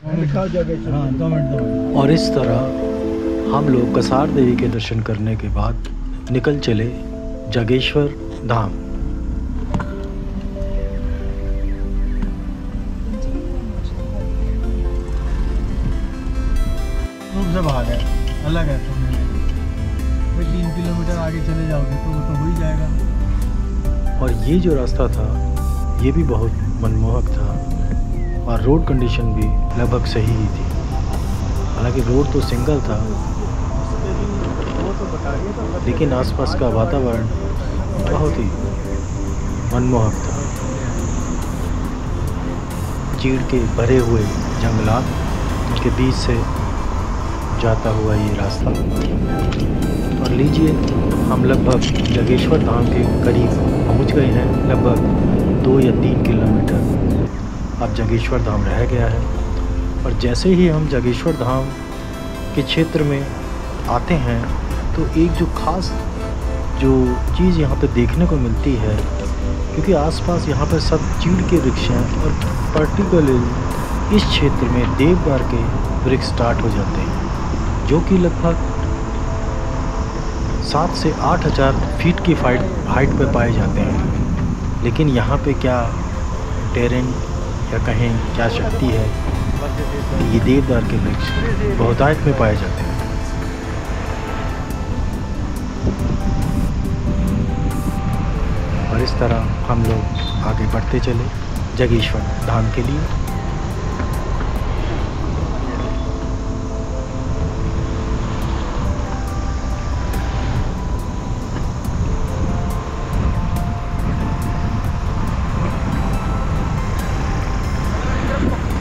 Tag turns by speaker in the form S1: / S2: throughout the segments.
S1: हाँ 2 मिनट।
S2: और इस तरह हम लोग कसार देवी के दर्शन करने के बाद निकल चले जागेश्वर धाम।
S1: रूप से भाग है, अलग है। तुम 3 किलोमीटर आगे चले जाओगे तो वो तो हो ही जाएगा।
S2: और ये जो रास्ता था ये भी बहुत मनमोहक था और रोड कंडीशन भी लगभग सही ही थी। हालांकि रोड तो सिंगल था लेकिन आसपास का वातावरण बहुत ही मनमोहक था। चीड़ के भरे हुए जंगलात के बीच से जाता हुआ ये रास्ता। और लीजिए हम लगभग जागेश्वर धाम के करीब पहुंच गए हैं। लगभग 2 या 3 किलोमीटर अब जागेश्वर धाम रह गया है। और जैसे ही हम जागेश्वर धाम के क्षेत्र में आते हैं तो एक जो ख़ास जो चीज़ यहाँ पे देखने को मिलती है, क्योंकि आसपास यहाँ पर सब चीड़ के वृक्ष हैं और पर्टिकुलरली इस क्षेत्र में देवदार के वृक्ष स्टार्ट हो जाते हैं जो कि लगभग 7 से 8 हज़ार फीट की हाइट पे पाए जाते हैं। लेकिन यहाँ पे क्या टेरेन या कहें क्या शक्ति है, ये देवदार के वृक्ष बहुतायत में पाए जाते हैं। और इस तरह हम लोग आगे बढ़ते चले जागेश्वर धाम के लिए।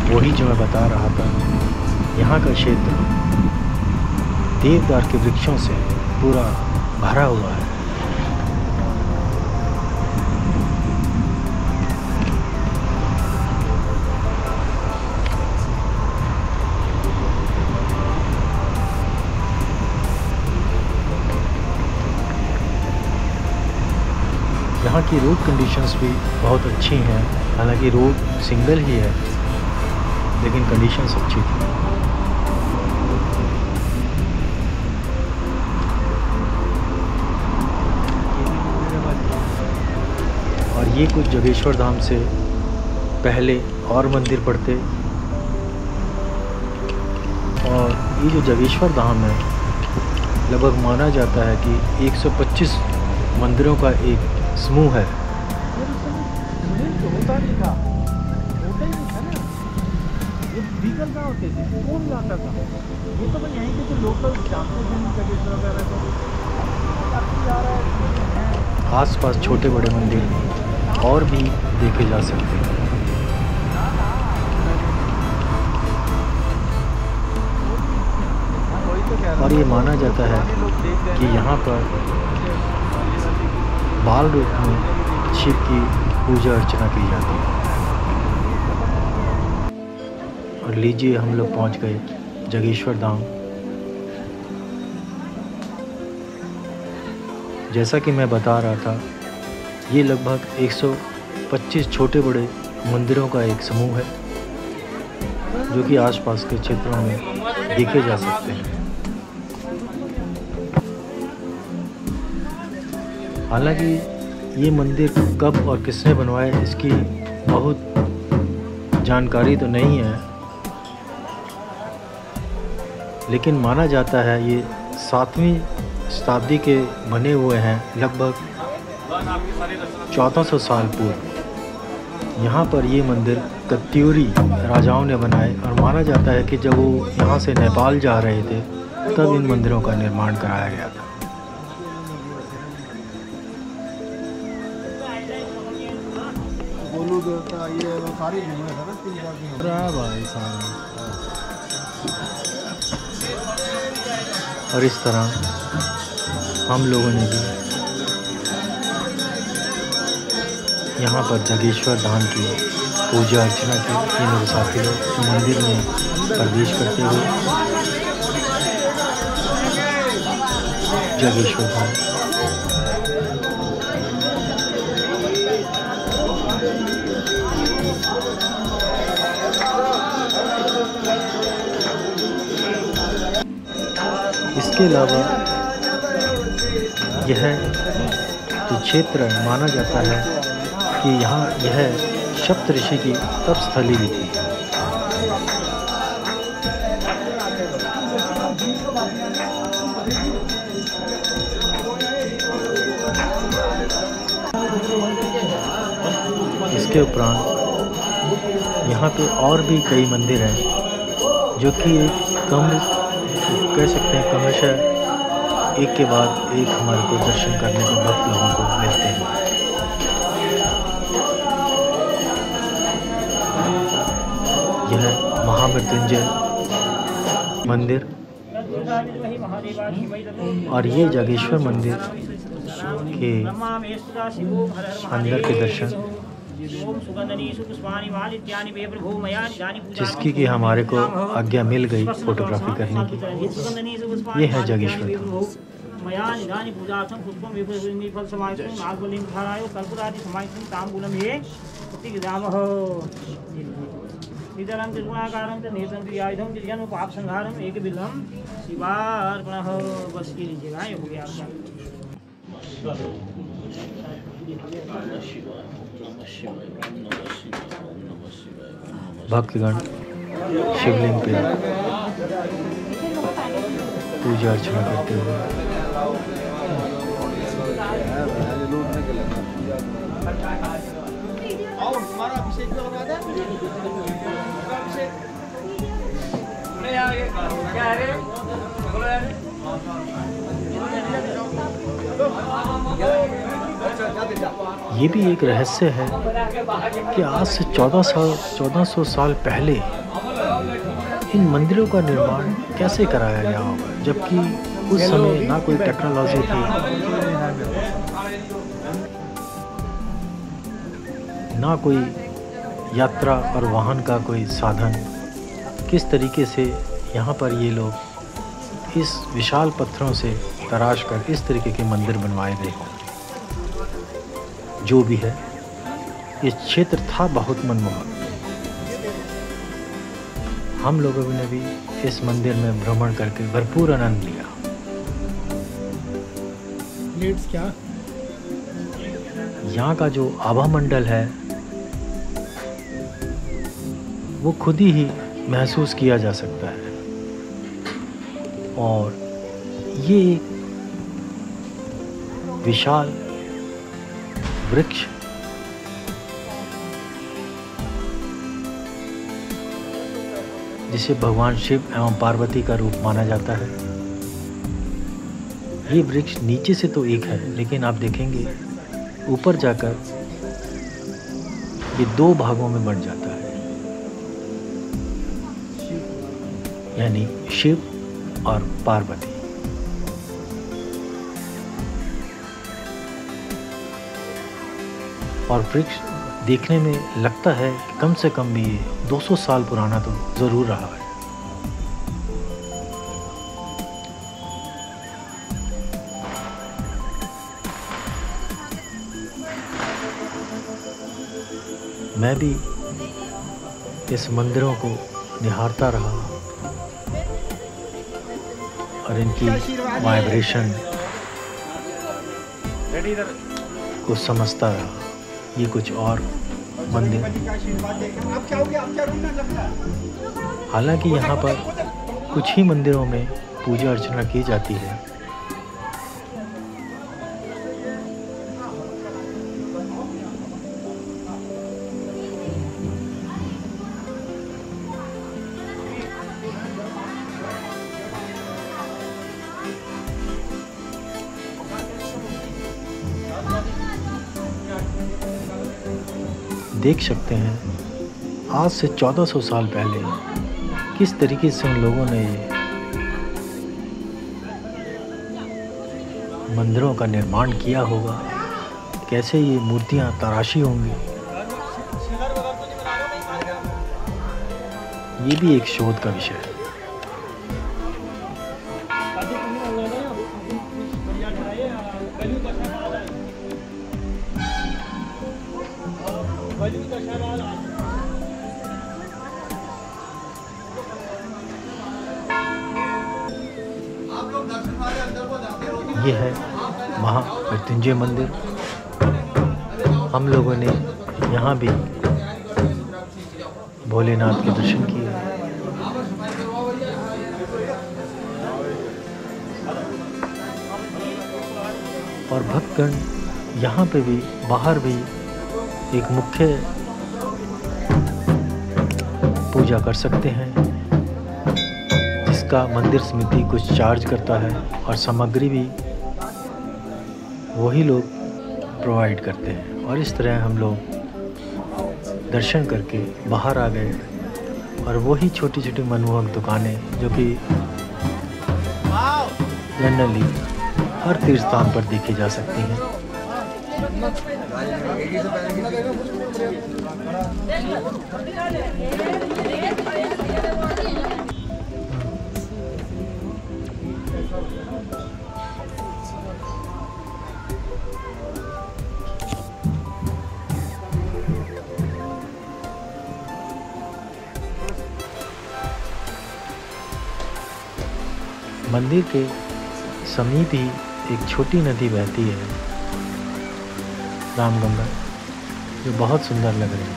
S2: वही जो मैं बता रहा था, यहाँ का क्षेत्र देवदार के वृक्षों से पूरा भरा हुआ है। यहाँ की रोड कंडीशंस भी बहुत अच्छी हैं। हालांकि रोड सिंगल ही है लेकिन कंडीशंस अच्छी थी। और ये कुछ जागेश्वर धाम से पहले और मंदिर पड़ते। और ये जो जागेश्वर धाम है लगभग माना जाता है कि 125 मंदिरों का एक समूह है। आसपास छोटे बड़े मंदिर और भी देखे जा सकते हैं। और ये माना जाता है कि यहाँ पर बाल रूप में शिव की पूजा अर्चना की जाती है। और लीजिए हम लोग पहुँच गए जागेश्वर धाम। जैसा कि मैं बता रहा था, ये लगभग 125 छोटे बड़े मंदिरों का एक समूह है जो कि आसपास के क्षेत्रों में देखे जा सकते हैं। हालांकि ये मंदिर कब और किसने बनवाया इसकी बहुत जानकारी तो नहीं है, लेकिन माना जाता है ये 7वीं शताब्दी के बने हुए हैं, लगभग 1400 साल पूर्व। यहाँ पर ये मंदिर कत्यूरी राजाओं ने बनाए और माना जाता है कि जब वो यहाँ से नेपाल जा रहे थे तब इन मंदिरों का निर्माण कराया गया था। और इस तरह हम लोगों ने भी यहाँ पर जागेश्वर धाम की पूजा अर्चना की। ये मेरे साथी लोग मंदिर में प्रवेश करते हुए जागेश्वर धाम। इसके अलावा यह जो क्षेत्र माना जाता है कि यहाँ यह सप्तऋषि की तपस्थली भी थी। इसके उपरांत यहाँ पे और भी कई मंदिर हैं जो कि एक कह सकते हैं क्रमशः एक के बाद एक हमारे को दर्शन करने को भक्त लोगों को मिलते हैं। यह महामृत्युंजय मंदिर और ये जागेश्वर मंदिर के अंदर के दर्शन जिसकी कि हमारे को आज्ञा मिल गई फोटोग्राफी करने की। ये है जागेश्वर भक्तगण शिवलिंग पे पूजा अर्चना करते हुए ये भी एक रहस्य है कि आज से 1400 साल पहले इन मंदिरों का निर्माण कैसे कराया गया होगा, जबकि उस समय ना कोई टेक्नोलॉजी थी, ना कोई यात्रा और वाहन का कोई साधन। किस तरीके से यहाँ पर ये लोग इस विशाल पत्थरों से तराश कर इस तरीके के मंदिर बनवाए गए हों। जो भी है, ये क्षेत्र था बहुत मनमोहक। हम लोगों ने भी इस मंदिर में भ्रमण करके भरपूर आनंद लिया।
S1: क्या
S2: यहाँ का जो आभा मंडल है वो खुद ही महसूस किया जा सकता है, और ये एक विशाल वृक्ष जिसे भगवान शिव एवं पार्वती का रूप माना जाता है। ये वृक्ष नीचे से तो एक है, लेकिन आप देखेंगे ऊपर जाकर ये दो भागों में बंट जाता है, यानी शिव और पार्वती। और वृक्ष देखने में लगता है कि कम से कम भी ये 200 साल पुराना तो ज़रूर रहा है। मैं भी इस मंदिरों को निहारता रहा और इनकी वाइब्रेशन को समझता रहा। ये कुछ और मंदिर, हालांकि यहाँ पर कुछ ही मंदिरों में पूजा अर्चना की जाती है। देख सकते हैं आज से 1400 साल पहले किस तरीके से उन लोगों ने ये मंदिरों का निर्माण किया होगा, कैसे ये मूर्तियां तराशी होंगी। ये भी एक शोध का विषय है।
S1: आप लोग दर्शन
S2: ये है महामृत्युंजय मंदिर। हम लोगों ने यहाँ भी भोलेनाथ के दर्शन किए। और भक्तगण यहाँ पे भी बाहर भी एक मुख्य पूजा कर सकते हैं, जिसका मंदिर समिति कुछ चार्ज करता है और सामग्री भी वही लोग प्रोवाइड करते हैं। और इस तरह हम लोग दर्शन करके बाहर आ गए और वही छोटी छोटी मनमोहक दुकानें जो कि जनरली हर तीर्थ स्थान पर देखी जा सकती हैं। मंदिर के समीप ही एक छोटी नदी बहती है, रामगंगा, जो बहुत सुंदर लग रही है।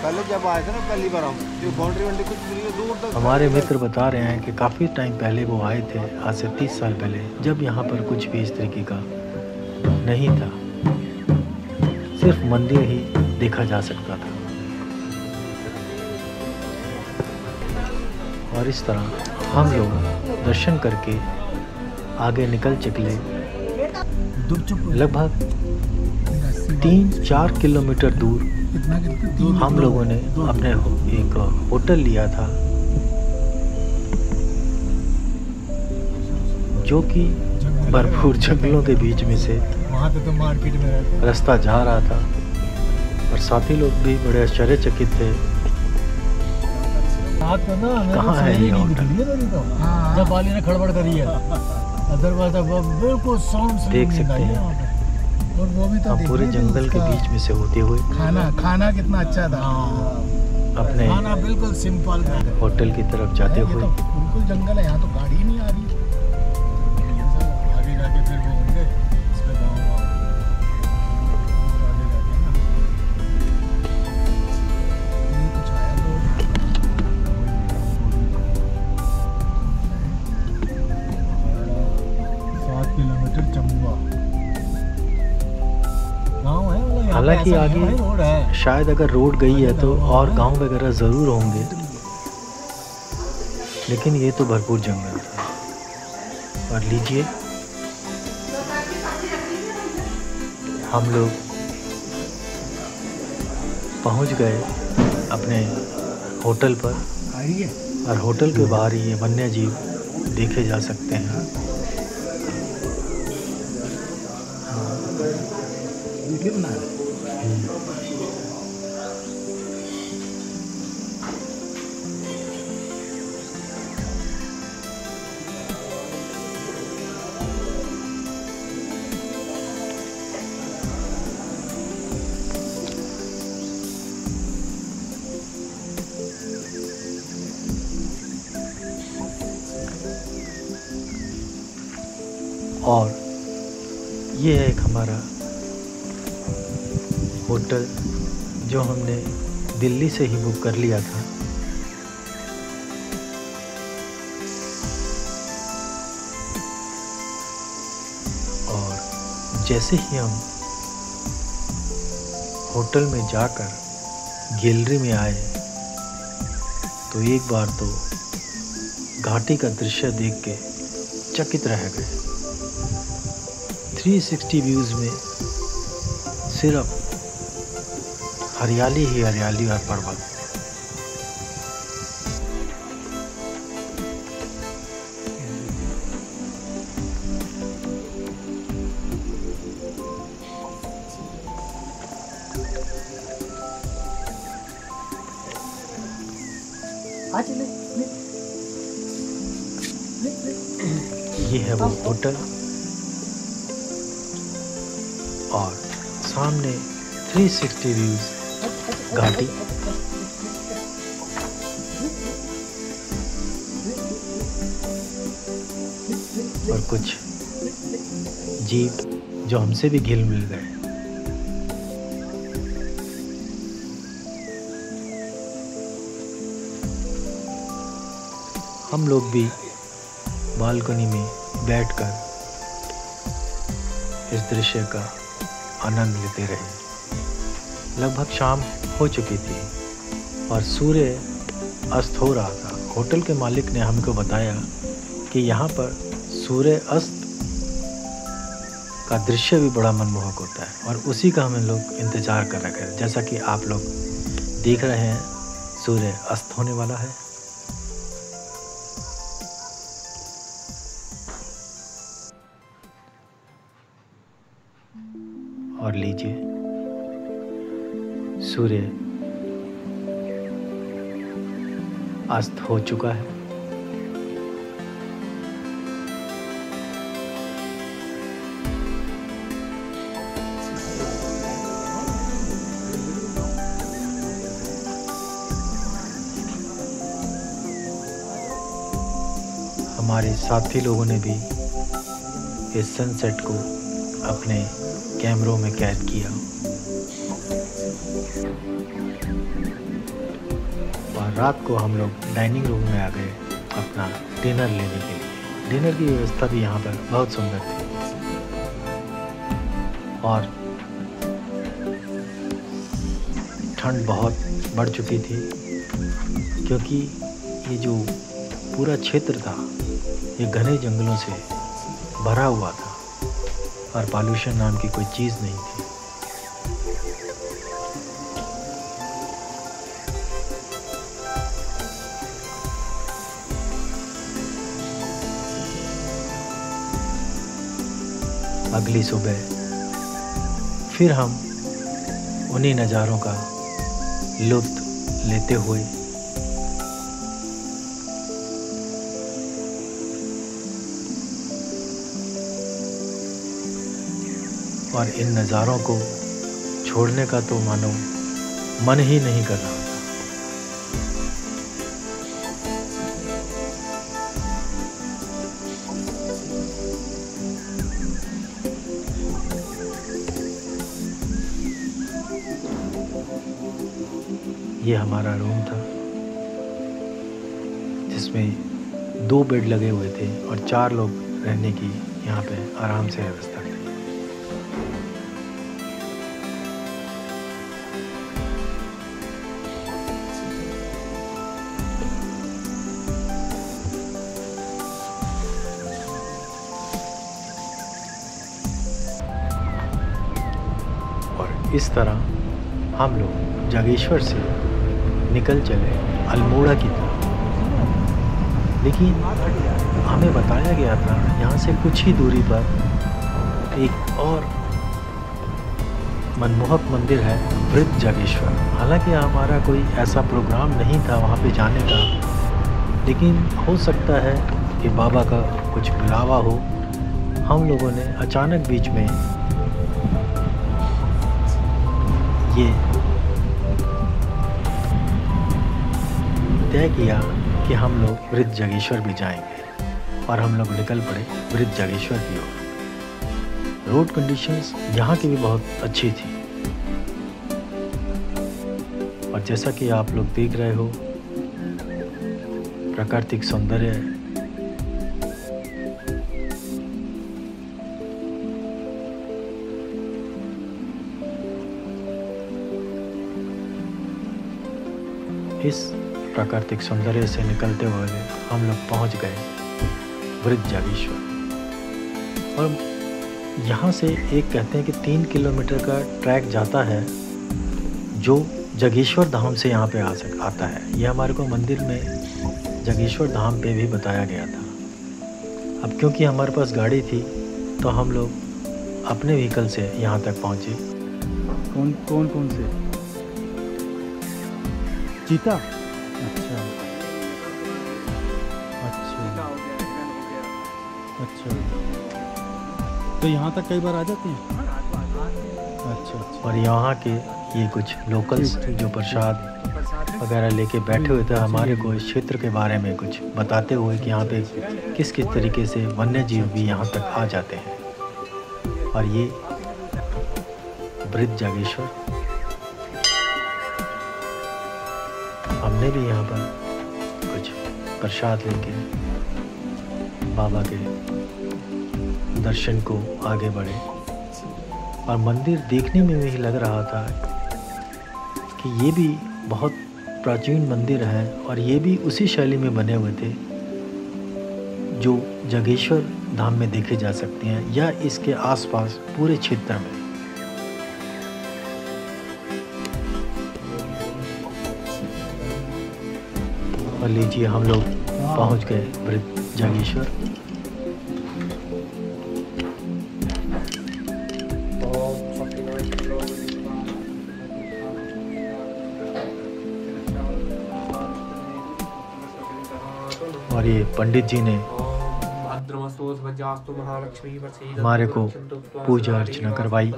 S3: पहले जब आए थे ना पहली बार हम, जो बाउंड्री वंड्री कुछ दूर तक।
S2: हमारे मित्र बता रहे हैं कि काफ़ी टाइम पहले वो आए थे, आज से 30 साल पहले, जब यहाँ पर कुछ भी इस तरीके का नहीं था, सिर्फ मंदिर ही देखा जा सकता था। और इस तरह हम लोग दर्शन करके आगे निकल चले। लगभग 3-4 किलोमीटर दूर हम लोगों ने अपने एक होटल लिया था, जो कि भरपूर जंगलों के बीच में से
S1: वहाँ तो मार्केट में रहते
S2: रास्ता जा रहा था। और साथी लोग भी बड़े आश्चर्यचकित थे, कहाँ है ये होटल।
S1: जब वाली ने खड़बड़ करी है, अदरवाइज बिल्कुल साउंड
S2: देख सकते हैं
S1: और वो भी तो
S2: हम पूरे जंगल के बीच में से होते हुए
S1: खाना कितना अच्छा था।
S2: अपने
S1: खाना बिल्कुल सिंपल
S2: होटल की तरफ जाते हुए।
S1: बिल्कुल जंगल है, यहाँ तो गाड़ी ही नहीं आ रही। आगे जाके फिर वो होंगे इसमें गाँव आगे जाके ना ये कुछ आया तो 7 किलोमीटर चंबुआ गाँव है।
S2: हालांकि आगे शायद अगर रोड गई है तो और गांव वगैरह ज़रूर होंगे, लेकिन ये तो भरपूर जंगल था। और लीजिए, हम लोग पहुंच गए अपने होटल पर। और होटल के बाहर ही ये वन्य जीव देखे जा सकते हैं। और ये है एक हमारा होटल जो हमने दिल्ली से ही बुक कर लिया था। और जैसे ही हम होटल में जाकर गैलरी में आए तो एक बार तो घाटी का दृश्य देख के चकित रह गए। 360 व्यूज़ में सिर्फ हरियाली ही हरियाली और पर्वत। ये है वो होटल और सामने 360 व्यूज घाटी। और कुछ जीव जो हमसे भी घिल मिल गए। हम लोग भी बालकनी में बैठकर इस दृश्य का आनंद लेते रहे। लगभग शाम हो चुकी थी और सूर्य अस्त हो रहा था। होटल के मालिक ने हमको बताया कि यहाँ पर सूर्य अस्त का दृश्य भी बड़ा मनमोहक होता है और उसी का हम लोग इंतज़ार कर रहे हैं। जैसा कि आप लोग देख रहे हैं, सूर्य अस्त होने वाला है। और लीजिए, सूर्य अस्त हो चुका है। हमारे साथी लोगों ने भी इस सनसेट को अपने कैमरों में कैद किया और रात को हम लोग डाइनिंग रूम में आ गए अपना डिनर लेने के लिए। डिनर की व्यवस्था भी यहाँ पर बहुत सुंदर थी और ठंड बहुत बढ़ चुकी थी क्योंकि ये जो पूरा क्षेत्र था ये घने जंगलों से भरा हुआ था और पॉल्यूशन नाम की कोई चीज़ नहीं थी। अगली सुबह फिर हम उन्हीं नज़ारों का लुत्फ़ लेते हुए और इन नज़ारों को छोड़ने का तो मानो मन ही नहीं कर रहा था। ये हमारा रूम था जिसमें 2 बेड लगे हुए थे और 4 लोग रहने की यहाँ पे आराम से व्यवस्था थी। इस तरह हम लोग जागेश्वर से निकल चले अल्मोड़ा की तरफ। लेकिन हमें बताया गया था यहाँ से कुछ ही दूरी पर एक और मनमोहक मंदिर है, वृद्ध जागेश्वर। हालांकि हमारा कोई ऐसा प्रोग्राम नहीं था वहाँ पे जाने का, लेकिन हो सकता है कि बाबा का कुछ बुलावा हो। हम लोगों ने अचानक बीच में ये तय किया कि हम लोग वृद्ध जागेश्वर भी जाएंगे और हम लोग निकल पड़े वृद्ध जागेश्वर की ओर। रोड कंडीशंस यहाँ की भी बहुत अच्छी थी और जैसा कि आप लोग देख रहे हो, प्राकृतिक सौंदर्य इस प्राकृतिक सौंदर्य से निकलते हुए हम लोग पहुंच गए वृद्ध जागेश्वर। और यहाँ से एक कहते हैं कि 3 किलोमीटर का ट्रैक जाता है जो जागेश्वर धाम से यहाँ पे आता है। ये हमारे को मंदिर में जागेश्वर धाम पे भी बताया गया था। अब क्योंकि हमारे पास गाड़ी थी तो हम लोग अपने व्हीकल से यहाँ तक पहुँचे।
S1: कौन से? चीता? अच्छा अच्छा अच्छा। तो यहाँ तक कई बार आ जाते हैं? अच्छा अच्छा।
S2: और यहाँ के ये कुछ लोकल्स जो प्रसाद वगैरह लेके बैठे हुए थे, हमारे को इस क्षेत्र के बारे में कुछ बताते हुए कि यहाँ पे किस किस तरीके से वन्य जीव भी यहाँ तक आ जाते हैं। और ये वृद्ध जागेश्वर। हमने भी यहाँ पर कुछ प्रसाद लेके बाबा के दर्शन को आगे बढ़े और मंदिर देखने में भी लग रहा था कि ये भी बहुत प्राचीन मंदिर है और ये भी उसी शैली में बने हुए थे जो जागेश्वर धाम में देखे जा सकते हैं या इसके आसपास पूरे क्षेत्र में। और लीजिए हम लोग पहुंच गए वृद्ध जागेश्वर। और ये पंडित जी ने हमारे को पूजा अर्चना करवाई।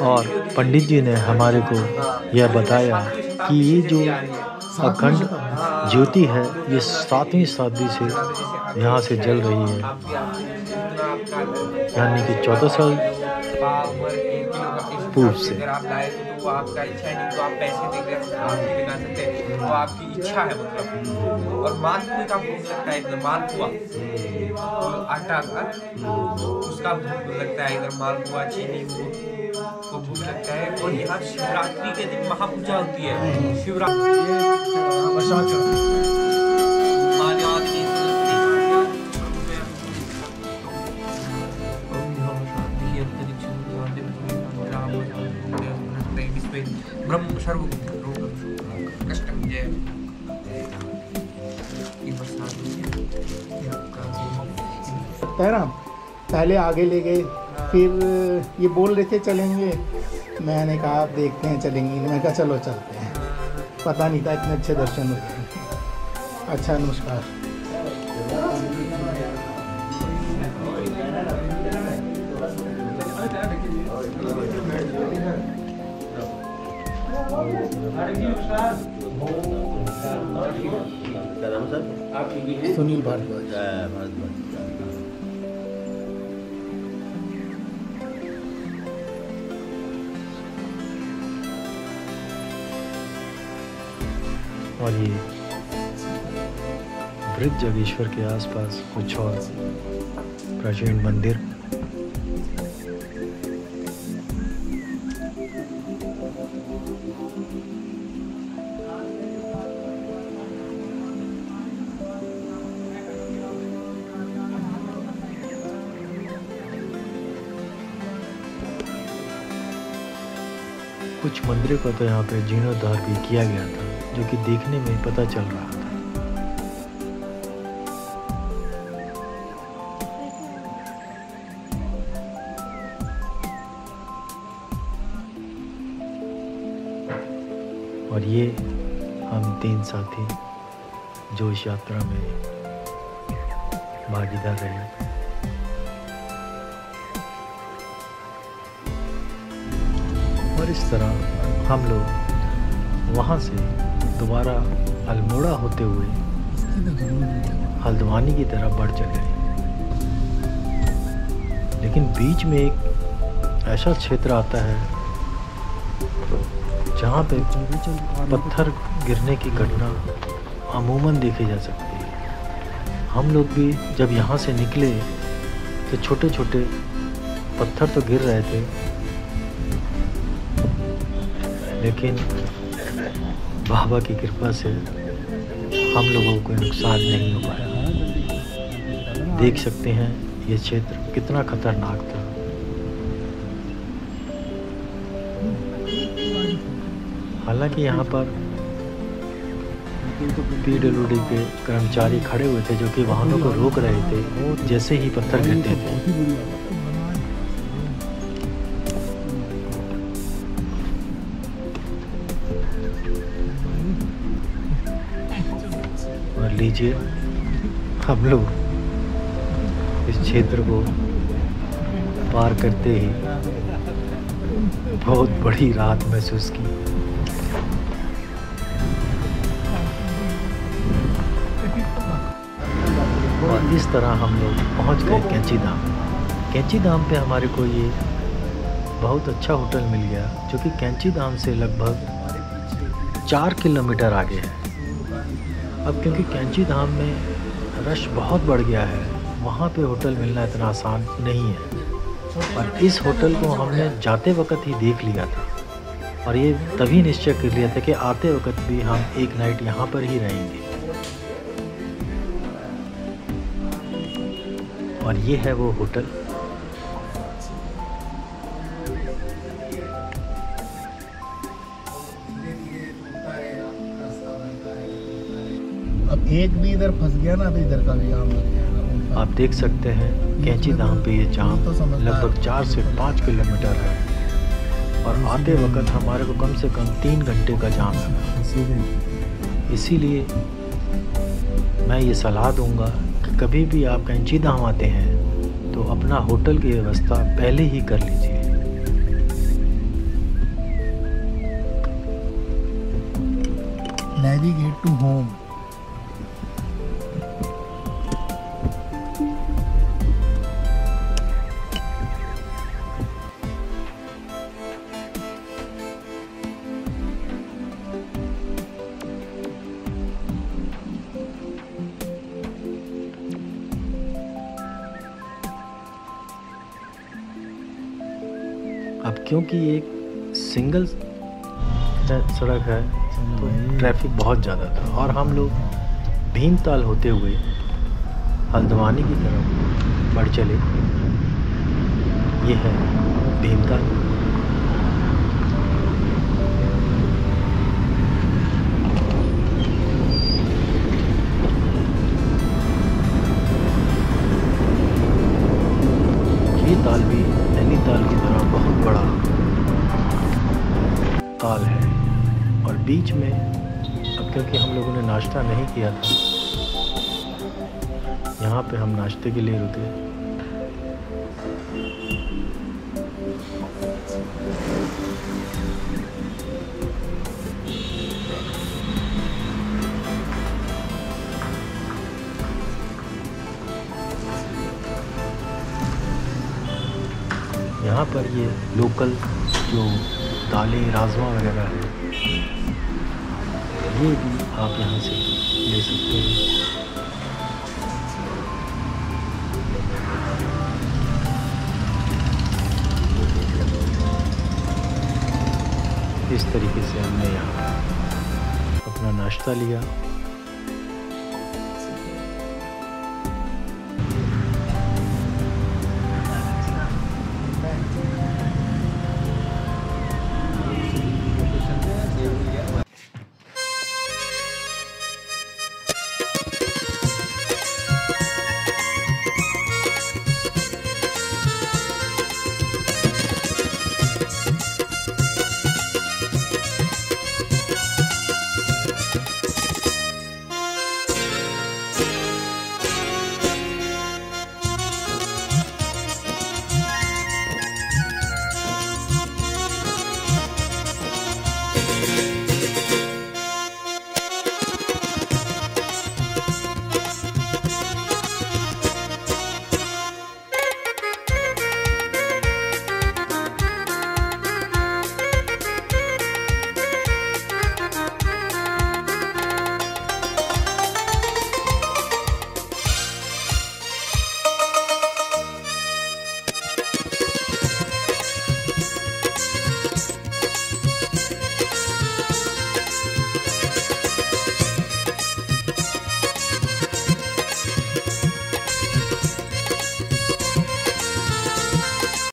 S2: और पंडित जी ने हमारे को यह बताया कि ये जो अखंड ज्योति है ये 7वीं शताब्दी से यहाँ से जल रही है, यानी कि 14 साल पूर्व से।
S4: तो आपका इच्छा नहीं तो आप पैसे दे के आप नहीं दिखा सकते, तो आपकी इच्छा है मतलब। और मालपुए का भोग लगता है इधर, मालपुआ आटा का उसका भोग लगता है इधर, मालपुआ चीनी को भोग लगता है। और यहाँ शिवरात्रि के दिन महापूजा होती है। शिवरात्रि ब्रह्म सर्व कष्टम जय।
S5: पहले आगे ले गए, फिर ये बोल रहे थे चलेंगे, मैंने कहा आप देखते हैं चलेंगे, मैं कहा चलो चलते हैं। पता नहीं था इतने अच्छे दर्शन हो गए। अच्छा नमस्कार। सुनील भारद्वाज।
S2: और ये वृद्ध जागेश्वर के आसपास कुछ और प्राचीन मंदिर। कुछ मंदिरों का तो यहाँ पे जीर्णोद्धार भी किया गया था, जो कि देखने में पता चल रहा था। और ये हम 3 साथी जो इस यात्रा में भागीदार रहे। और इस तरह हम लोग वहाँ से दोबारा अल्मोड़ा होते हुए हल्द्वानी की तरफ बढ़ चले। लेकिन बीच में एक ऐसा क्षेत्र आता है जहाँ पे पत्थर गिरने की घटना अमूमन देखी जा सकती है। हम लोग भी जब यहाँ से निकले तो छोटे छोटे पत्थर तो गिर रहे थे, लेकिन बाबा की कृपा से हम लोगों को नुकसान नहीं हो पाया। देख सकते हैं ये क्षेत्र कितना खतरनाक था। हालांकि यहाँ पर PWD के कर्मचारी खड़े हुए थे जो कि वाहनों को रोक रहे थे जैसे ही पत्थर गिरते थे। लीजिए, हम लोग इस क्षेत्र को पार करते ही बहुत बड़ी राहत महसूस की। और इस तरह हम लोग पहुंच गए कैंची धाम। कैंची धाम पे हमारे को ये बहुत अच्छा होटल मिल गया, जो कि कैंची धाम से लगभग 4 किलोमीटर आगे है। अब क्योंकि कैंची धाम में रश बहुत बढ़ गया है, वहाँ पे होटल मिलना इतना आसान नहीं है। और इस होटल को हमने जाते वक्त ही देख लिया था और ये तभी निश्चय कर लिया था कि आते वक्त भी हम एक नाइट यहाँ पर ही रहेंगे। और ये है वो होटल।
S5: अब एक भी इधर फंस गया ना तो इधर का भी जाम लग जाएगा।
S2: आप देख सकते हैं कैंची धाम पे ये जाम लगभग 4 से 5 किलोमीटर है और आते वक्त हमारे को कम से कम 3 घंटे का जाम लगा। इसीलिए मैं ये सलाह दूंगा कि कभी भी आप कैंची धाम आते हैं तो अपना होटल की व्यवस्था पहले ही कर लीजिए।
S5: Navigate to home.
S2: अब क्योंकि एक सिंगल सड़क है तो ट्रैफिक बहुत ज़्यादा था और हम लोग भीमताल होते हुए हल्द्वानी की तरफ बढ़ चले। ये है भीमताल। ये ताल भी नैनीताल की तरह बहुत बड़ा ताल है और बीच में, अब क्योंकि हम लोगों ने नाश्ता नहीं किया था, यहाँ पे हम नाश्ते के लिए रुके। यहाँ पर ये लोकल जो दालें राजमा वगैरह है, ये भी आप यहाँ से ले सकते हैं। इस तरीके से हमने यहाँ अपना नाश्ता लिया